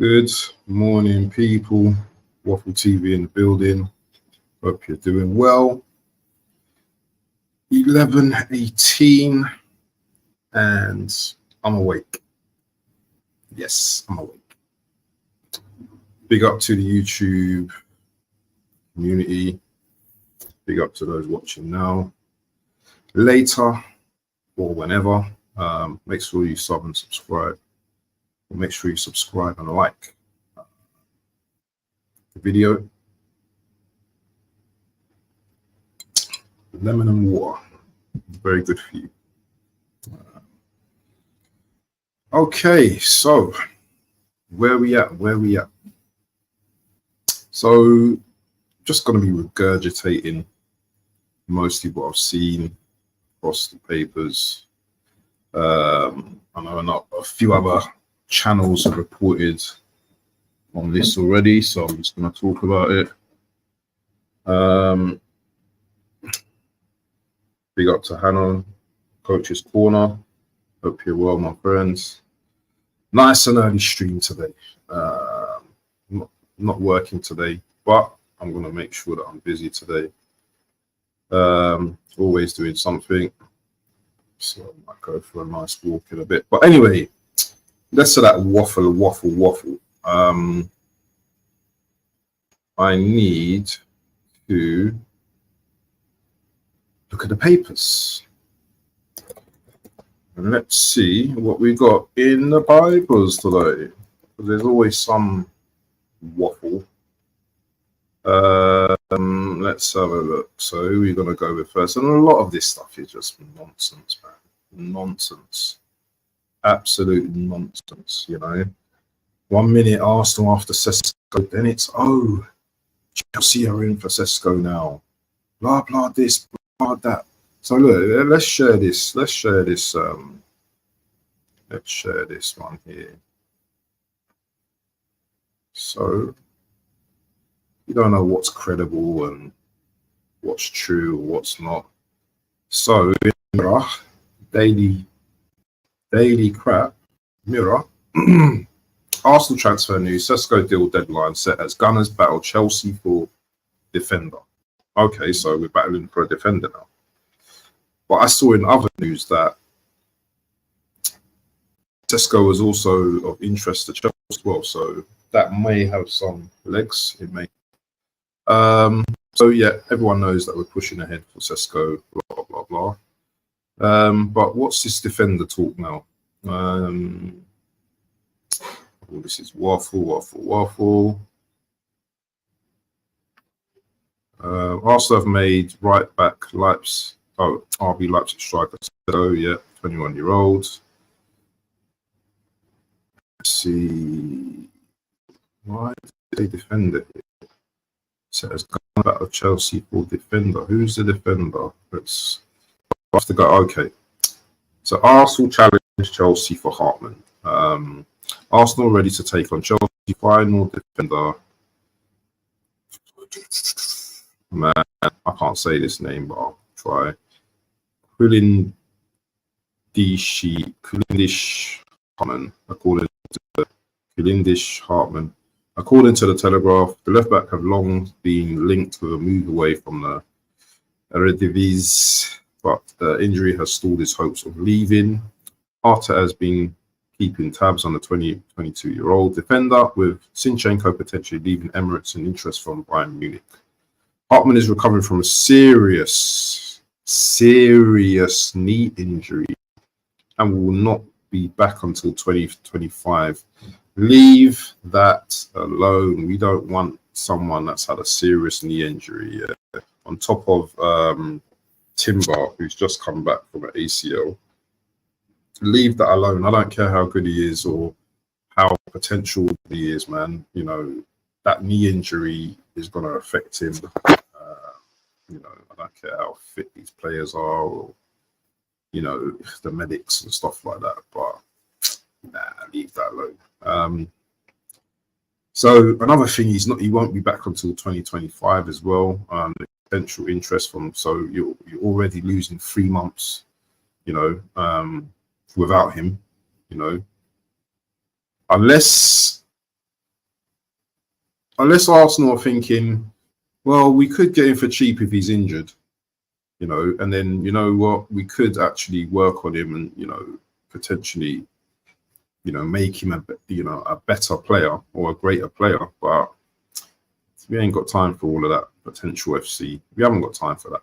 Good morning, people. Waffle TV in the building. Hope you're doing well. 11:18, and I'm awake. Yes, I'm awake. Big up to the YouTube community. Big up to those watching now, later, or whenever. Make sure you sub and subscribe. Make sure you subscribe and like the video. Lemon and water, very good for you. Okay, so where we at? So just going to be regurgitating mostly what I've seen across the papers. I know not a few other channels have reported on this already, so I'm just going to talk about it. Big up to Hannon, Coach's Corner. Hope you're well, my friends. Nice and early stream today. Not working today, but I'm going to make sure that I'm busy today. Always doing something. So I might go for a nice walk in a bit. But anyway, let's say that waffle. I need to look at the papers. And let's see what we got in the papers today. There's always some waffle. Let's have a look. So who are we going to go with first? And a lot of this stuff is just nonsense, man. Nonsense. Absolute nonsense, you know. 1 minute Arsenal after Sesko, then it's, oh, Chelsea are in for Sesko now. Blah, blah, this, blah, that. So look, let's share this. Let's share this one here. So you don't know what's credible and what's true or what's not. So Mirror, daily crap, Mirror. Arsenal transfer news, Sesko deal deadline set as Gunners battle Chelsea for defender. Okay, so we're battling for a defender now. But I saw in other news that Sesko was also of interest to Chelsea as well, so that may have some legs. It may. So yeah, everyone knows that we're pushing ahead for Sesko, blah blah blah. But what's this defender talk now? This is Waffle. Arsenal have made right back Leipzig. Oh, RB Leipzig striker. So yeah, 21-year-old. Let's see. Why did they defend it? Says gone out of Chelsea for defender. Who's the defender? Let's have to go. Okay. So Arsenal challenge Chelsea for Hartman. Arsenal ready to take on Chelsea final defender. Man, I can't say this name, but I'll try. Kulindish Hartman, according to Kulindish Hartman. According to the Telegraph, the left back have long been linked with a move away from the Eredivisie, but the injury has stalled his hopes of leaving. Arteta has been keeping tabs on the 22-year-old defender, with Zinchenko potentially leaving Emirates and interest from Bayern Munich. Hartman is recovering from a serious knee injury and will not be back until 2025. Leave that alone. We don't want someone that's had a serious knee injury on top of Timber, who's just come back from an ACL. Leave that alone. I don't care how good he is or how potential he is, man. You know, that knee injury is going to affect him. You know, I don't care how fit these players are or, you know, the medics and stuff like that. But nah, leave that alone. So another thing, he won't be back until 2025 as well. The potential interest from, so you're already losing 3 months, you know, without him, you know, unless unless Arsenal are thinking, well, we could get him for cheap if he's injured, you know, and then, you know what, we could actually work on him and, you know, potentially, you know, make him a better player or a greater player. But we ain't got time for all of that potential FC. We haven't got time for that.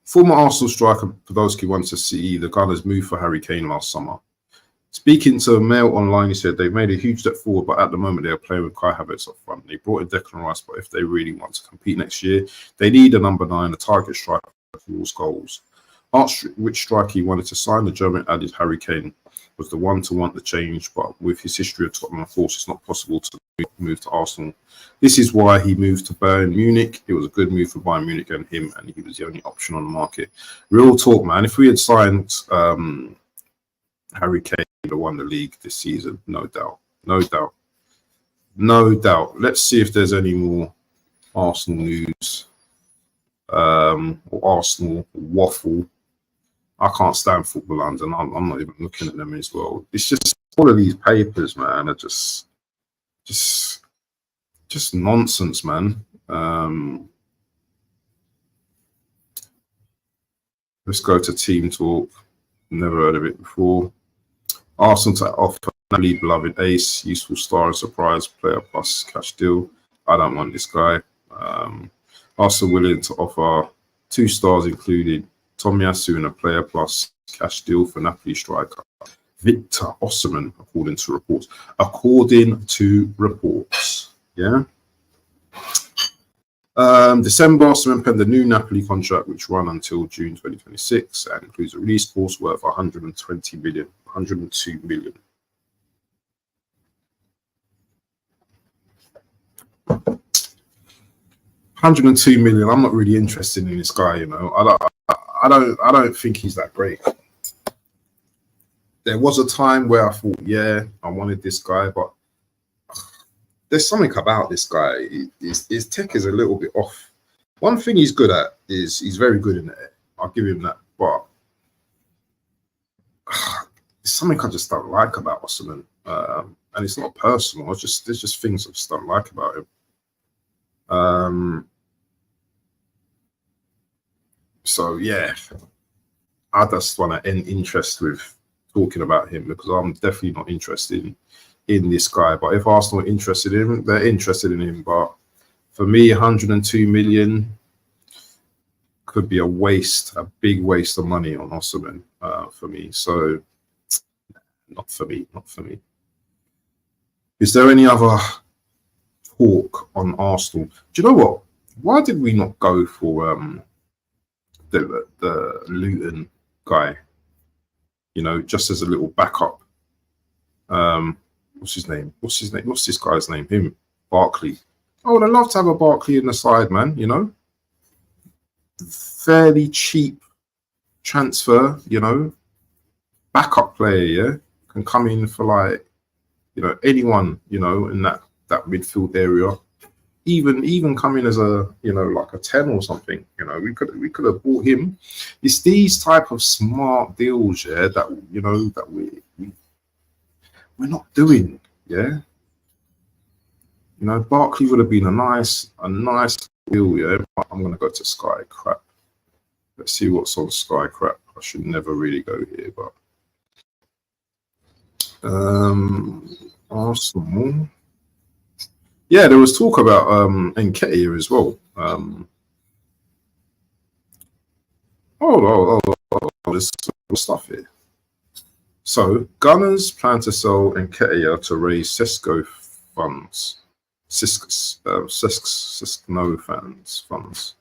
Former Arsenal striker Podolski wants to see the Gunners move for Harry Kane last summer. Speaking to Mail Online, he said they've made a huge step forward, but at the moment they are playing with Kai Havertz up front. They brought in Declan Rice, but if they really want to compete next year, they need a number 9, a target striker who scores goals. Asked which striker he wanted to sign, the German added Harry Kane was the one to want the change, but with his history of Tottenham, of course, it's not possible to move to Arsenal. This is why he moved to Bayern Munich. It was a good move for Bayern Munich and him, and he was the only option on the market. Real talk, man. If we had signed Harry Kane, would have won the league this season, no doubt. No doubt. No doubt. Let's see if there's any more Arsenal news or Arsenal Waffle. I can't stand Football London. I'm not even looking at them as well. It's just all of these papers, man, are just nonsense, man. Let's go to Team Talk. Never heard of it before. Arsenal to offer Napoli beloved ace, useful star and surprise player plus cash deal. I don't want this guy. Arsenal willing to offer 2 stars included Tomiyasu and a player plus cash deal for Napoli striker Victor Osimhen, according to reports. According to reports, yeah. December, Osimhen penned a new Napoli contract which run until June 2026 and includes a release clause worth 120 million, 102 million. $102 million. I'm not really interested in this guy, you know. I don't think he's that great. There was a time where I thought, yeah, I wanted this guy, but there's something about this guy. His tech is a little bit off. One thing he's good at is he's very good in it. I'll give him that. But there's something I just don't like about Osimhen. And it's not personal. There's just things I just don't like about him. So yeah, I just want to end interest with talking about him because I'm definitely not interested in this guy. But if Arsenal are interested in him, they're interested in him. But for me, 102 million could be a waste, a big waste of money on Osimhen for me. So not for me, not for me. Is there any other talk on Arsenal? Do you know what? Why did we not go for the Luton guy? You know, just as a little backup. What's his name? What's this guy's name? Him, Barkley. I would have loved to have a Barkley in the side, man. You know, fairly cheap transfer. You know, backup player. Yeah, can come in for like, you know, anyone. You know, in that midfield area. Even come in as a, you know, like a 10 or something. You know, we could have bought him. It's these type of smart deals, yeah, that, you know, that we're not doing, yeah. You know, Barkley would have been a nice deal, yeah. But I'm gonna go to Sky Crap. Let's see what's on Sky Crap. I should never really go here, but Arsenal. Yeah, there was talk about Nketiah as well. There's stuff here. So, Gunners plan to sell Nketiah to raise Cisco funds. Cisco funds.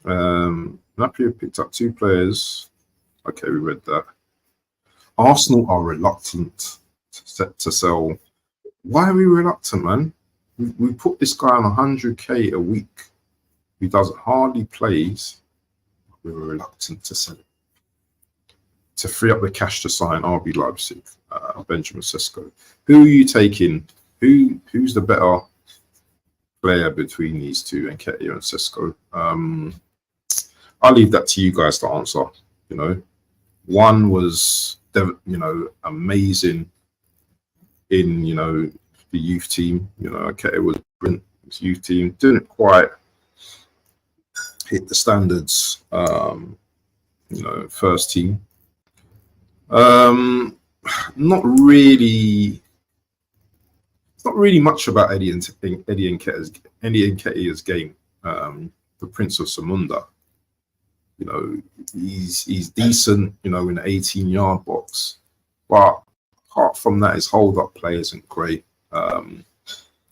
Napoli picked up 2 players. Okay, we read that. Arsenal are reluctant to sell. Why are we reluctant, man? We put this guy on 100k a week. He doesn't hardly plays. We were reluctant to sell it. To free up the cash to sign RB Leipzig, Benjamin Sesko. Who are you taking? Who's the better player between these two, Nketiah and Sesko? I'll leave that to you guys to answer. You know, one was, you know, amazing in, you know, the youth team. You know, okay, it was brilliant. His youth team didn't quite hit the standards, you know, first team. Not really. It's not really much about Eddie Nketiah's game. The Prince of Samunda. You know, he's decent, you know, in the 18-yard box, but apart from that, his hold-up play isn't great.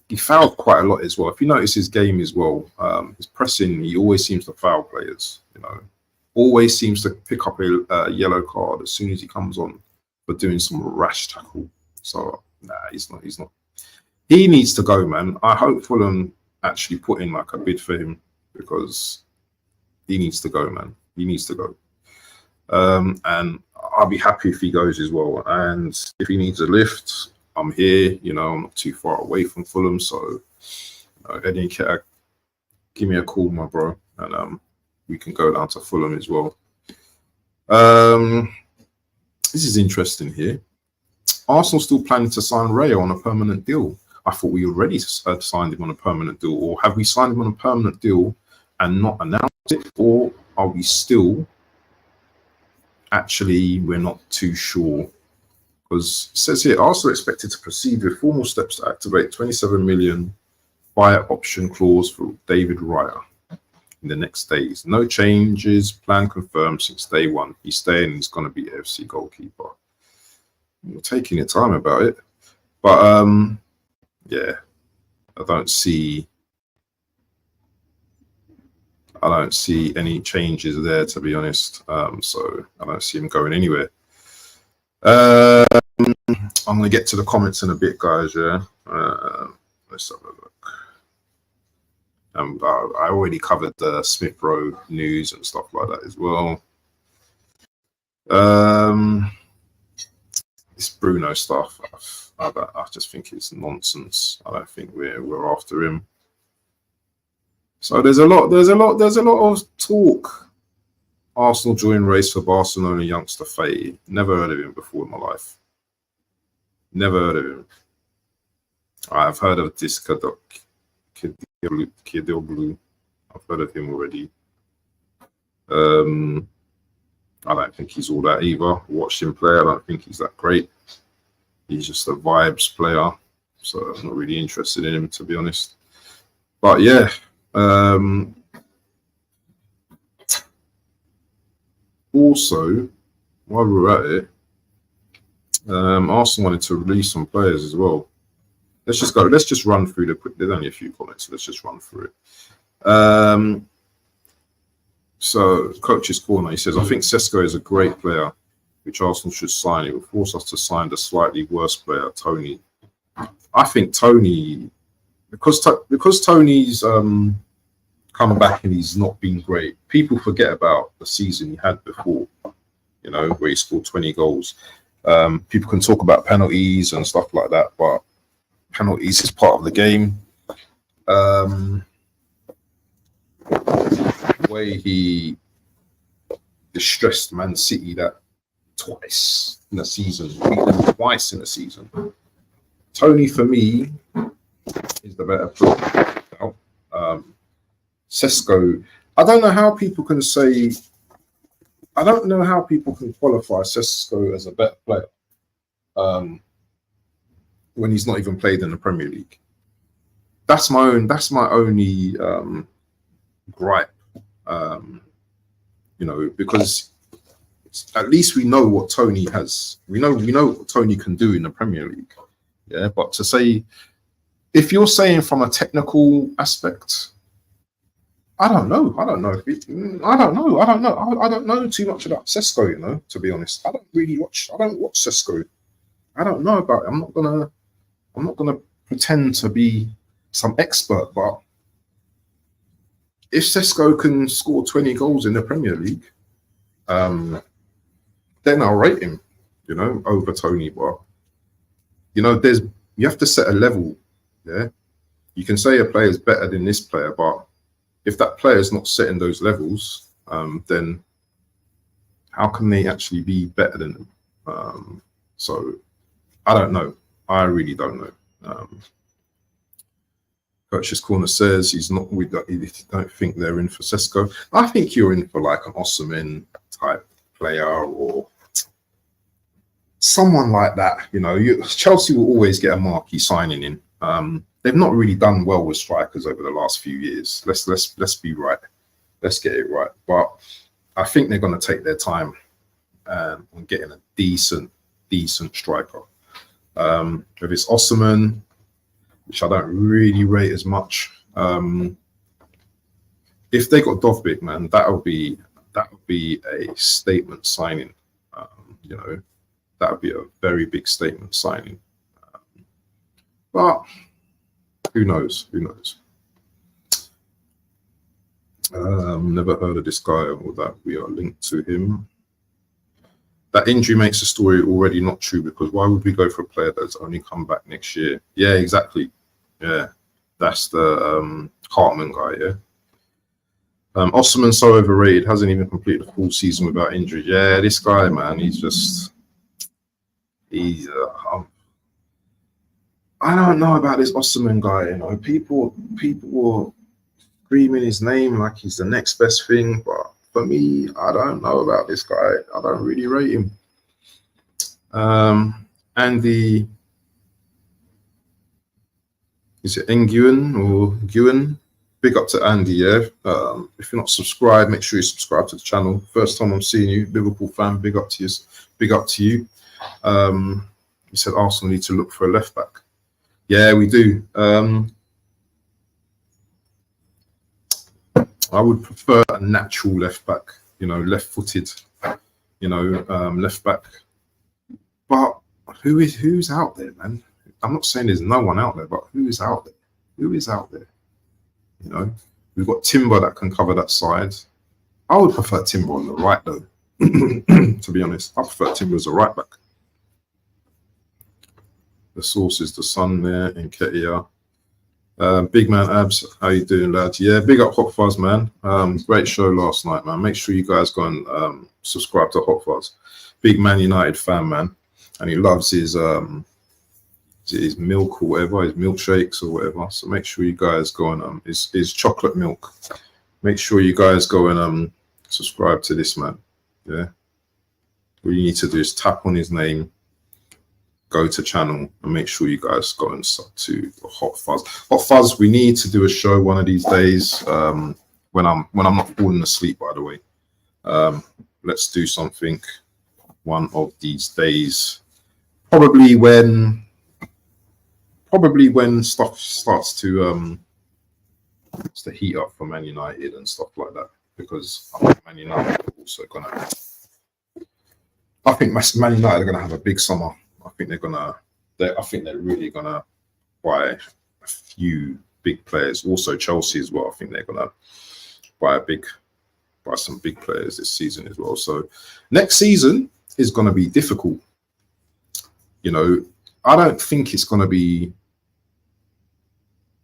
He fouled quite a lot as well. If you notice his game as well, his pressing, he always seems to foul players. You know, always seems to pick up a yellow card as soon as he comes on for doing some rash tackle. So nah, he's not. He needs to go, man. I hope Fulham actually put in like a bid for him, because he needs to go, man. He needs to go. And I'll be happy if he goes as well. And if he needs a lift, I'm here. You know, I'm not too far away from Fulham. So, Eddie Nketiah, give me a call, my bro. And we can go down to Fulham as well. This is interesting here. Arsenal still planning to sign Rayo on a permanent deal. I thought we already had signed him on a permanent deal. Or have we signed him on a permanent deal and not announced it? Or are we still actually, we're not too sure? Because it says here, Arsenal expected to proceed with formal steps to activate 27 million buyer option clause for David Raya in the next days. No changes, plan confirmed since day one. He's staying, he's going to be AFC goalkeeper. We're taking your time about it. But yeah, I don't see any changes there, to be honest. So I don't see him going anywhere. I'm going to get to the comments in a bit, guys. Yeah, let's have a look. I already covered the Smith Rowe news and stuff like that as well. This Bruno stuff, I just think it's nonsense. I don't think we're after him. So there's a lot of talk. Arsenal join race for Barcelona youngster Faye. Never heard of him before in my life. Never heard of him. I've heard of this Kidilblue. I've heard of him already. I don't think he's all that either. Watched him play. I don't think he's that great. He's just a vibes player. So I'm not really interested in him, to be honest. But yeah. Also, while we're at it, Arsenal wanted to release some players as well. Let's just run through there's only a few comments, so let's just run through it. So, Coach's Corner, he says, I think Sesko is a great player, which Arsenal should sign. It will force us to sign the slightly worse player, Tony. I think Tony, because Tony's come back and he's not been great, people forget about the season he had before, you know, where he scored 20 goals. People can talk about penalties and stuff like that, but penalties is part of the game. The way he distressed Man City that twice in a season, beat them twice in a season. Tony, for me, is the better player. Sesko, I don't know how people can qualify Sesko as a better player when he's not even played in the Premier League. That's my only gripe. You know, because at least we know what Tony has. We know what Tony can do in the Premier League. Yeah, but to say, if you're saying from a technical aspect, I don't know. I don't know too much about Sesko, you know, to be honest. I don't watch Sesko. I don't know about it. I'm not gonna pretend to be some expert, but if Sesko can score 20 goals in the Premier League, then I'll rate him, you know, over Tony. But you know, you have to set a level. Yeah, you can say a player is better than this player, but if that player is not setting those levels, then how can they actually be better than them? So I don't know. I really don't know. Purchase Corner says he's not. We don't think they're in for Sesko. I think you're in for like an Osimhen type player or someone like that. You know, Chelsea will always get a marquee signing in. They've not really done well with strikers over the last few years. Let's be right. Let's get it right. But I think they're going to take their time on getting a decent striker. If it's Osimhen, which I don't really rate as much. If they got Dovbyk, man, that would be a statement signing. You know, that would be a very big statement signing. But who knows? Who knows? Never heard of this guy or that we are linked to him. That injury makes the story already not true, because why would we go for a player that's only come back next year? Yeah, exactly. Yeah, that's the Hartman guy, yeah. Osimhen so overrated, hasn't even completed a full season without injury. Yeah, this guy, man, he's I don't know about this Osimhen guy, you know. People were screaming his name like he's the next best thing, but for me, I don't know about this guy. I don't really rate him. Andy, is it Nguyen or Nguyen? Big up to Andy, yeah. If you're not subscribed, make sure you subscribe to the channel. First time I'm seeing you, Liverpool fan. Big up to you. Big up to you. You said Arsenal need to look for a left back. Yeah, we do. I would prefer a natural left back, you know, left-footed, you know, left back. But who's out there, man? I'm not saying there's no one out there, but who is out there? Who is out there? You know, we've got Timber that can cover that side. I would prefer Timber on the right, though. To be honest, I prefer Timber as a right back. The source is the sun there in Ketia. Big man Abs, how you doing, lads? Yeah, big up Hot Fuzz, man. Great show last night, man. Make sure you guys go and subscribe to Hot Fuzz. Big Man United fan, man, and he loves his milk or whatever, his milkshakes or whatever. So make sure you guys go and his chocolate milk. Make sure you guys go and subscribe to this man. Yeah, all you need to do is tap on his name, go to channel, and make sure you guys go and sub to Hot Fuzz. Hot Fuzz, we need to do a show one of these days. When I'm not falling asleep, by the way. Let's do something one of these days. Probably when stuff starts to heat up for Man United and stuff like that, because I think Man United are also gonna. I think Man United are gonna have a big summer. I think they're really gonna buy a few big players. Also Chelsea as well. I think they're gonna buy some big players this season as well. So next season is gonna be difficult. You know, I don't think it's gonna be.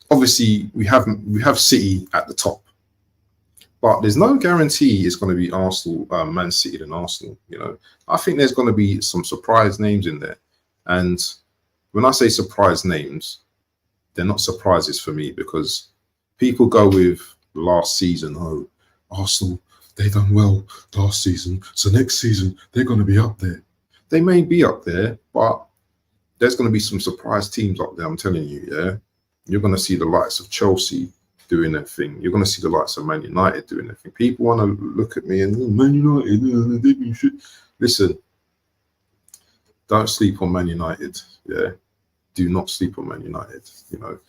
Obviously, we have City at the top, but there's no guarantee it's going to be Arsenal, Man City, and Arsenal. You know, I think there's going to be some surprise names in there, and when I say surprise names, they're not surprises for me, because people go with last season. Oh, Arsenal, they done well last season, so next season they're going to be up there. They may be up there, but there's going to be some surprise teams up there. I'm telling you, yeah. You're going to see the likes of Chelsea doing their thing. You're going to see the likes of Man United doing their thing. People want to look at me and, oh, Man United, they do shit. Listen, don't sleep on Man United. Yeah, do not sleep on Man United. You know,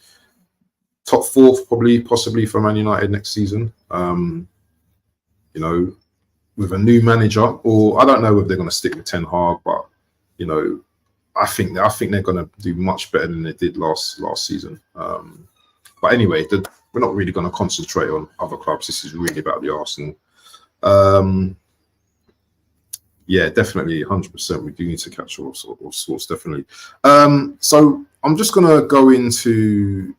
top fourth possibly for Man United next season. You know, with a new manager, or I don't know if they're going to stick with Ten Hag, but you know. I think they're going to do much better than they did last season. But anyway, we're not really going to concentrate on other clubs. This is really about the Arsenal. Yeah, definitely, 100%. We do need to catch all sorts, definitely. So I'm just going to go into.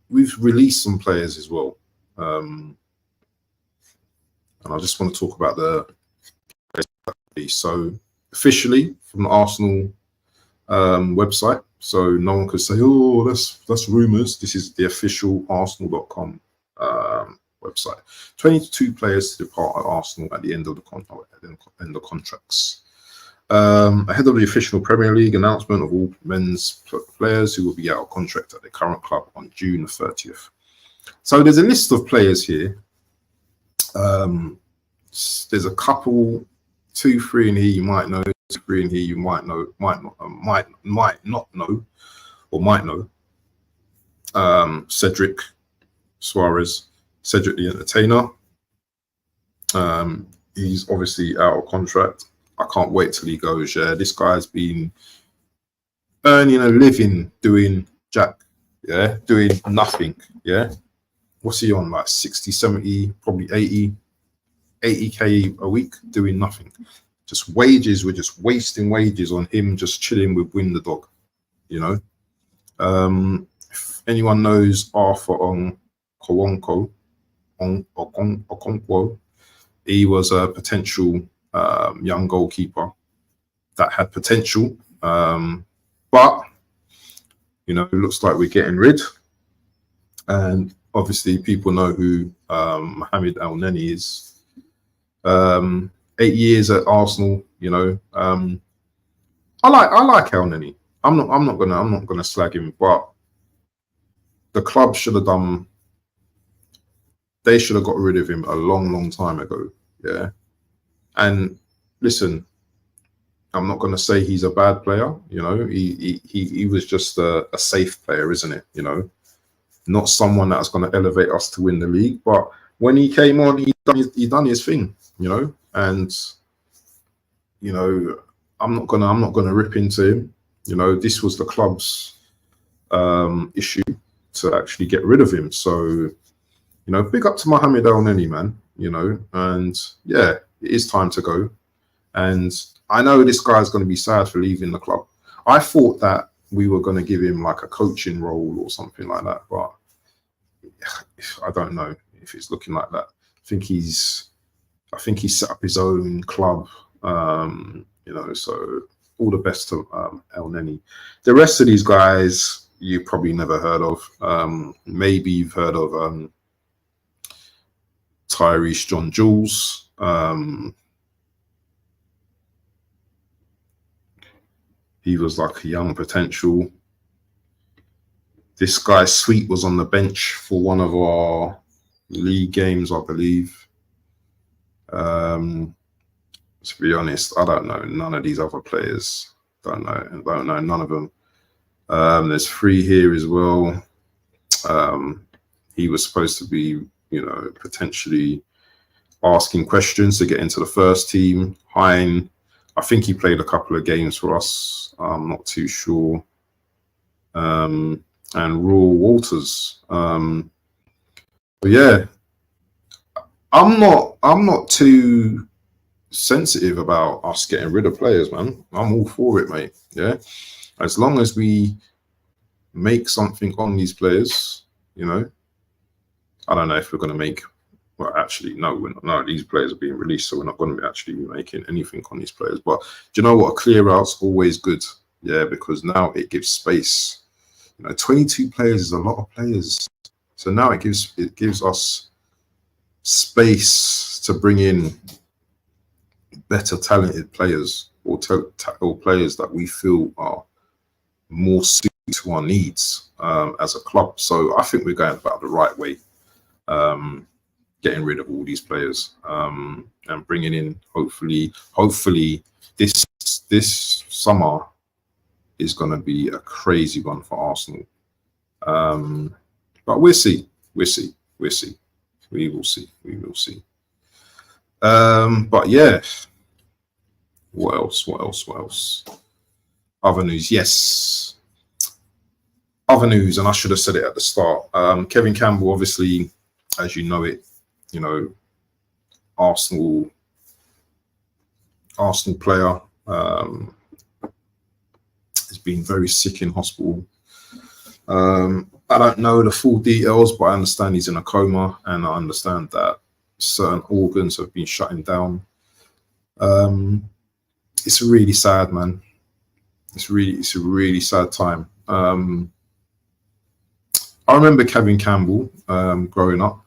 We've released some players as well, and I just want to talk about the. So officially from the Arsenal. Website, So no one could say, oh, that's rumours. This is the official Arsenal.com website. 22 players to depart at Arsenal at the end of the contracts. Ahead of the official Premier League announcement of all men's players who will be out of contract at their current club on June 30th. So there's a list of players here. There's a couple, 2, 3 in here you might know, 2, 3 in here you might know, might not know, or might know. Cedric Suarez, Cedric the Entertainer. He's obviously out of contract. I can't wait till he goes. Yeah, this guy's been earning a living doing jack. Yeah, doing nothing. Yeah, what's he on? Like 60, 70, probably 80k a week doing nothing. Just wages. We're just wasting wages on him just chilling with Win the Dog. You know, if anyone knows Arthur Okonkwo, he was a potential young goalkeeper that had potential, but you know, it looks like we're getting rid. And obviously, people know who Mohamed El Neni is. 8 years at Arsenal. You know, I like El Neni. I'm not gonna slag him, but the club should have done. They should have got rid of him a long time ago. Yeah. And listen, I'm not going to say he's a bad player. You know, he was just a safe player, isn't it? You know, not someone that's going to elevate us to win the league. But when he came on, he done his thing. You know, and you know, I'm not gonna rip into him. You know, this was the club's issue to actually get rid of him. So, you know, big up to Mohamed El Neni, man. You know, and yeah, it is time to go. And I know this guy's going to be sad for leaving the club. I thought that we were going to give him like a coaching role or something like that, but I don't know if it's looking like that. I think he's set up his own club. You know, so all the best to El Neni. The rest of these guys you probably never heard of. Maybe you've heard of Tyrese John Jules. He was like a young potential. This guy Sweet was on the bench for one of our league games, I believe. To be honest, I don't know none of these other players. Don't know none of them. There's 3 here as well. He was supposed to be, you know, potentially asking questions to get into the first team. Hein, I think he played a couple of games for us. I'm not too sure. And Raw Walters. But yeah, I'm not too sensitive about us getting rid of players, man. I'm all for it, mate. Yeah, as long as we make something on these players, you know. I don't know if we're going to make. Well, actually, no, we're not. No, these players are being released, so we're not going to be actually making anything on these players. But do you know what? A clear out's always good, yeah, because now it gives space. You know, 22 players is a lot of players, so now it gives us space to bring in better talented players or players that we feel are more suited to our needs as a club. So I think we're going about the right way. Getting rid of all these players and bringing in hopefully this summer is going to be a crazy one for Arsenal. But we will see. But yeah, what else? Other news, yes. Other news, and I should have said it at the start. Kevin Campbell, obviously, as you know it, you know, Arsenal player, has been very sick in hospital. I don't know the full details, but I understand he's in a coma, and I understand that certain organs have been shutting down. It's really sad, man. it's a really sad time. I remember Kevin Campbell growing up,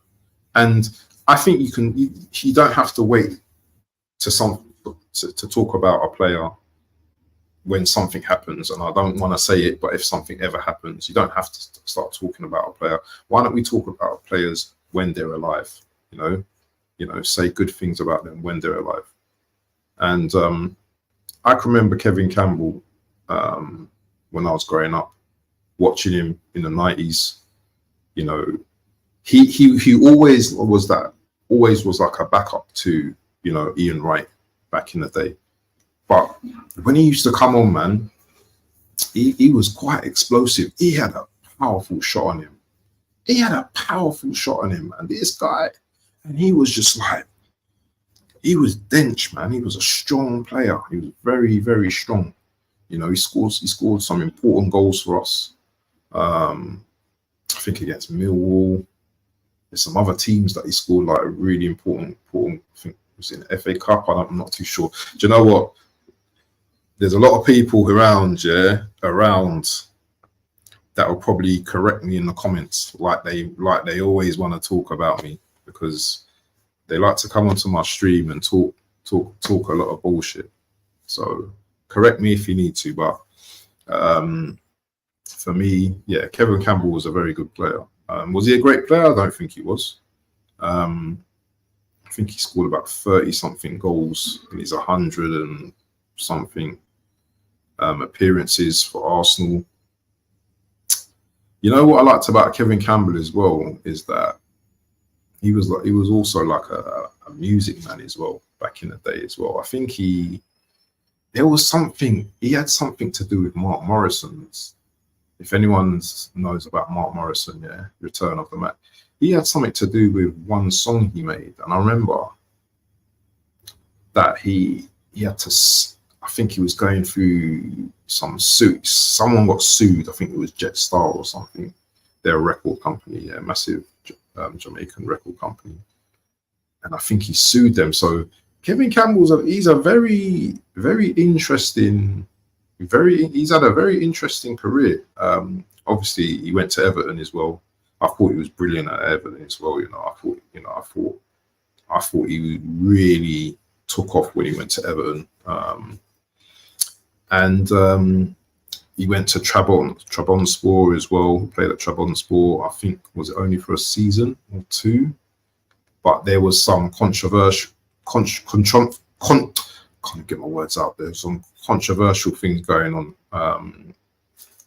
and I think you don't have to wait to talk about a player when something happens. And I don't want to say it, but if something ever happens, you don't have to start talking about a player. Why don't we talk about players when they're alive? You know, say good things about them when they're alive. And I can remember Kevin Campbell when I was growing up, watching him in the 90s. You know, he always was like a backup to, you know, Ian Wright back in the day. But when he used to come on, man, he was quite explosive. He had a powerful shot on him. And this guy, and he was just like, he was dense, man. He was a strong player. He was very, very strong. You know, he scored some important goals for us. I think against Millwall. There's some other teams that he scored like really important. I think it was in the FA Cup. I'm not too sure. Do you know what? There's a lot of people around that will probably correct me in the comments, like they always want to talk about me, because they like to come onto my stream and talk a lot of bullshit. So correct me if you need to, but for me, yeah, Kevin Campbell was a very good player. Was he a great player? I don't think he was. I think he scored about 30-something goals in his 100 and something appearances for Arsenal. You know what I liked about Kevin Campbell as well is that he was also like a music man as well back in the day as well. I think he had something to do with Mark Morrison's. If anyone knows about Mark Morrison, yeah, Return of the Mac, he had something to do with one song he made, and I remember that he had to. I think he was going through some suits. Someone got sued. I think it was Jetstar or something. They're a record company, a massive Jamaican record company, and I think he sued them. So Kevin Campbell's he's a very, very interesting. He's had a very interesting career. Obviously, he went to Everton as well. I thought he was brilliant at Everton as well. I thought he really took off when he went to Everton. And he went to Trabzonspor as well. He played at Trabzonspor. I think was it only for a season or two, but there was some can't get my words out. There's some controversial things going on. I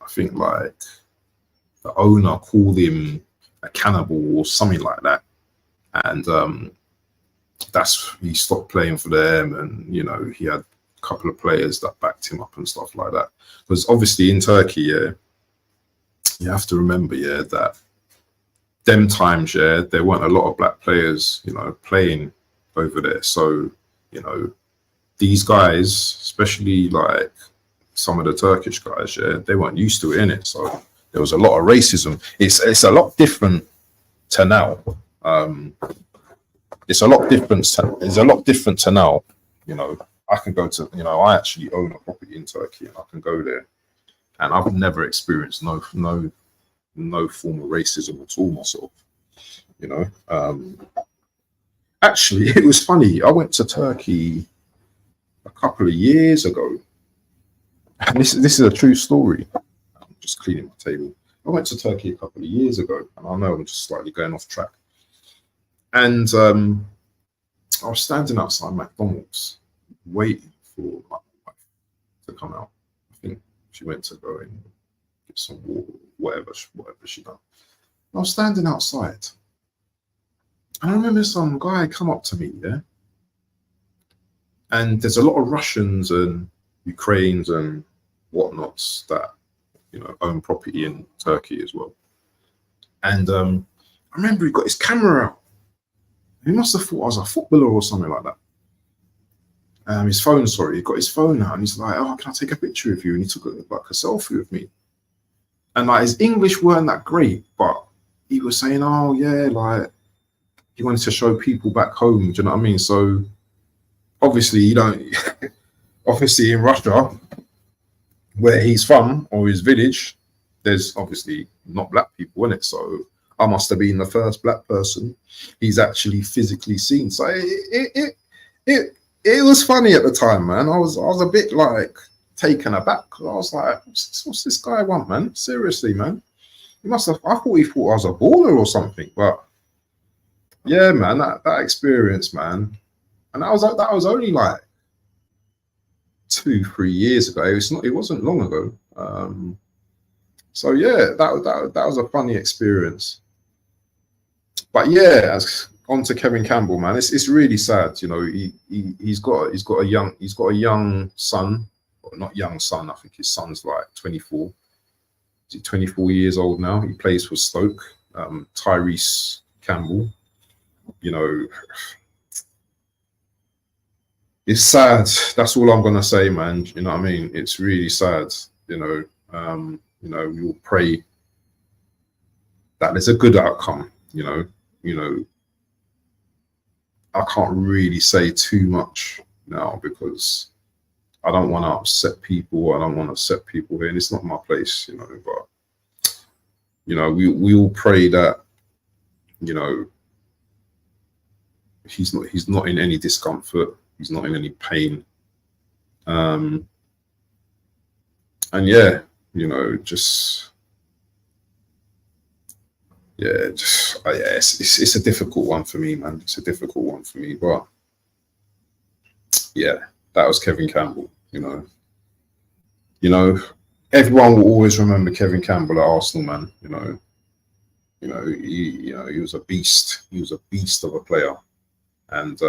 think like the owner called him a cannibal or something like that, and he stopped playing for them. And you know, he had a couple of players that backed him up and stuff like that. Because obviously in Turkey, yeah, you have to remember, yeah, that them times, yeah, there weren't a lot of black players, you know, playing over there. So you know, these guys, especially like some of the Turkish guys, yeah, they weren't used to it, innit? So there was a lot of racism. It's a lot different to now. It's a lot different to now. You know, I can go to, you know, I actually own a property in Turkey, and I can go there, and I've never experienced no form of racism at all myself. You know, actually, it was funny. I went to Turkey a couple of years ago, and this is a true story. I'm just cleaning my table. I went to Turkey a couple of years ago, and I know I'm just slightly going off track. And I was standing outside McDonald's waiting for my wife to come out. I think she went to go and get some water, whatever she done. I was standing outside, and I remember some guy come up to me, yeah? And there's a lot of Russians and Ukrainians and whatnots that, you know, own property in Turkey as well. And I remember he got his camera out. He must have thought I was a footballer or something like that. His phone, sorry, he got his phone out, and he's like, "Oh, can I take a picture of you?" And he took like a selfie with me. And like his English weren't that great, but he was saying, "Oh yeah," like he wanted to show people back home. Do you know what I mean? So obviously, you don't. Obviously, in Russia, where he's from or his village, there's obviously not black people in it. So I must have been the first black person he's actually physically seen. So it was funny at the time, man. I was a bit like taken aback. I was like, what's this guy want, man? Seriously, man. He must have. I thought he thought I was a baller or something. But yeah, man, that experience, man, and that was only like 2-3 years ago. It wasn't long ago. So yeah, that was a funny experience. But yeah, on to Kevin Campbell, man. It's really sad, you know. He's got a young son, or not young son. I think his son's like 24. Is he 24 years old now? He plays for Stoke. Tyrese Campbell. You know, it's sad. That's all I'm gonna say, man. You know what I mean? It's really sad. You know, we will pray that there's a good outcome. You know, I can't really say too much now because I don't want to upset people. I don't want to upset people here, and it's not my place, you know. But you know, we all pray that, you know, he's not in any discomfort. He's not in any pain. And yeah, you know, just. Yeah, it's a difficult one for me, man. It's a difficult one for me, but yeah, that was Kevin Campbell. You know, everyone will always remember Kevin Campbell at Arsenal, man. He was a beast. He was a beast of a player, and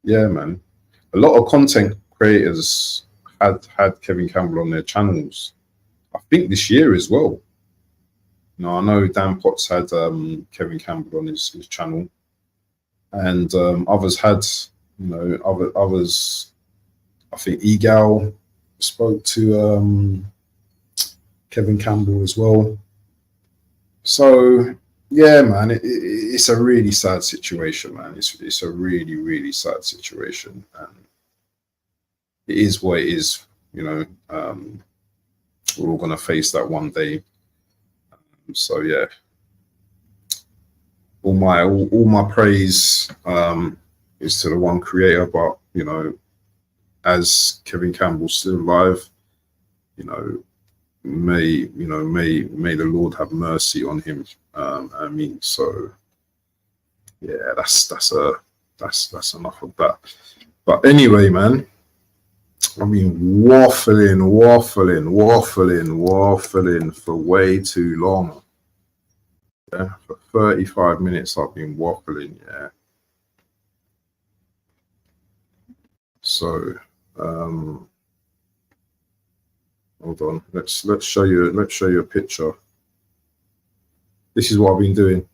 yeah, man, a lot of content creators had Kevin Campbell on their channels. I think this year as well. No, I know Dan Potts had Kevin Campbell on his channel, and others had, you know, others. I think Egal spoke to Kevin Campbell as well. So yeah, man, it's a really sad situation, man. It's a really, really sad situation, and it is what it is. You know, we're all gonna face that one day. So yeah, all my praise is to the one creator, but you know, as Kevin Campbell's still alive, you know, may the Lord have mercy on him. I mean, so yeah, that's enough of that. But anyway, man, I mean, waffling for way too long. Yeah, for 35 minutes I've been waffling, yeah. So hold on, let's show you a picture. This is what I've been doing.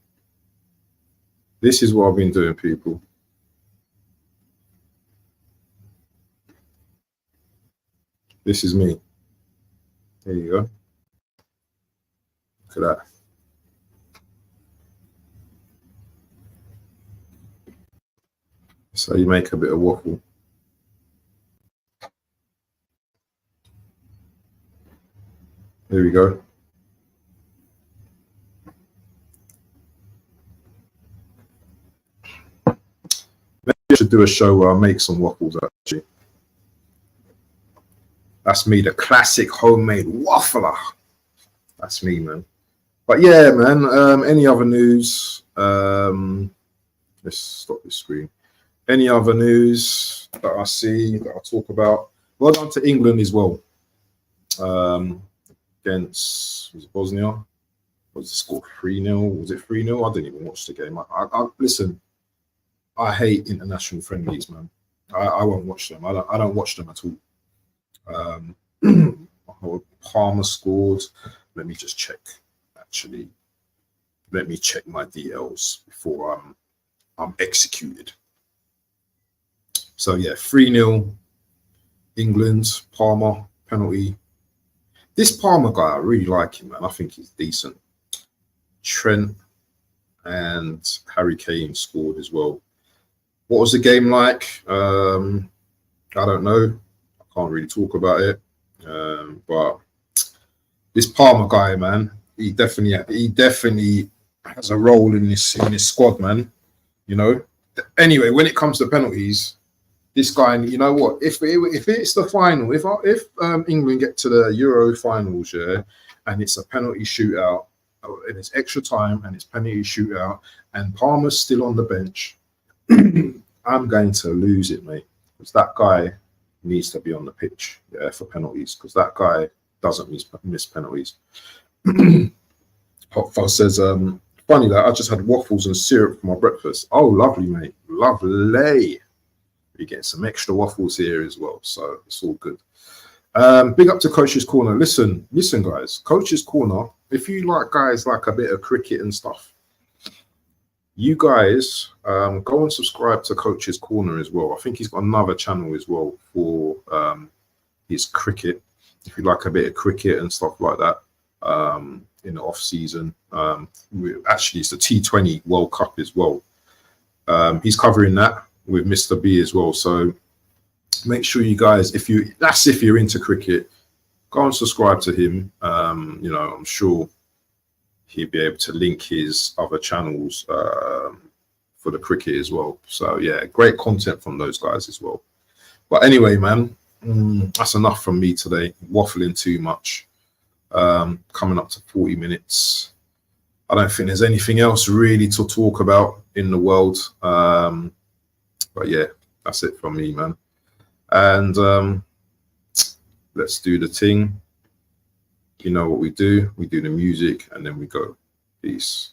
This is what I've been doing, people. This is me. There you go. Look at that. So you make a bit of waffle. Here we go. Maybe I should do a show where I make some waffles, actually. That's me, the classic homemade waffler. That's me, man. But yeah, man, any other news? Let's stop this screen. Any other news that I see that I'll talk about? Well done to England as well. Against, was it Bosnia? Was the score 3-0? Was it 3-0? I didn't even watch the game. I listen, I hate international friendlies, man. I won't watch them. I don't watch them at all. Palmer scored. Let me just check. Actually, let me check my DLs before I'm executed. So yeah, 3-0 England. Palmer penalty. This Palmer guy, I really like him, man. I think he's decent. Trent and Harry Kane scored as well. What was the game like? I don't know. I can't really talk about it. But this Palmer guy, man, he definitely has a role in this squad, man. You know. Anyway, when it comes to penalties, this guy, you know what? If it's the final, if England get to the Euro finals, yeah, and it's a penalty shootout, and it's extra time, and it's penalty shootout, and Palmer's still on the bench, I'm going to lose it, mate. Because that guy needs to be on the pitch, yeah, for penalties. Because that guy doesn't miss penalties. Hot Fuzz says, funny that I just had waffles and syrup for my breakfast. Oh, lovely, mate. Lovely. You get some extra waffles here as well, so it's all good. Big up to Coach's Corner. Listen, guys. Coach's Corner. If you like guys like a bit of cricket and stuff, you guys go and subscribe to Coach's Corner as well. I think he's got another channel as well for his cricket. If you like a bit of cricket and stuff like that, in the off season, actually it's the T20 World Cup as well. He's covering that with Mr. B as well. So make sure you guys, if you're into cricket, go and subscribe to him. You know, I'm sure he'll be able to link his other channels for the cricket as well. So yeah, great content from those guys as well. But anyway, man, that's enough from me today. Waffling too much. Coming up to 40 minutes. I don't think there's anything else really to talk about in the world. But yeah, that's it from me, man. And let's do the thing. You know what we do. We do the music and then we go. Peace.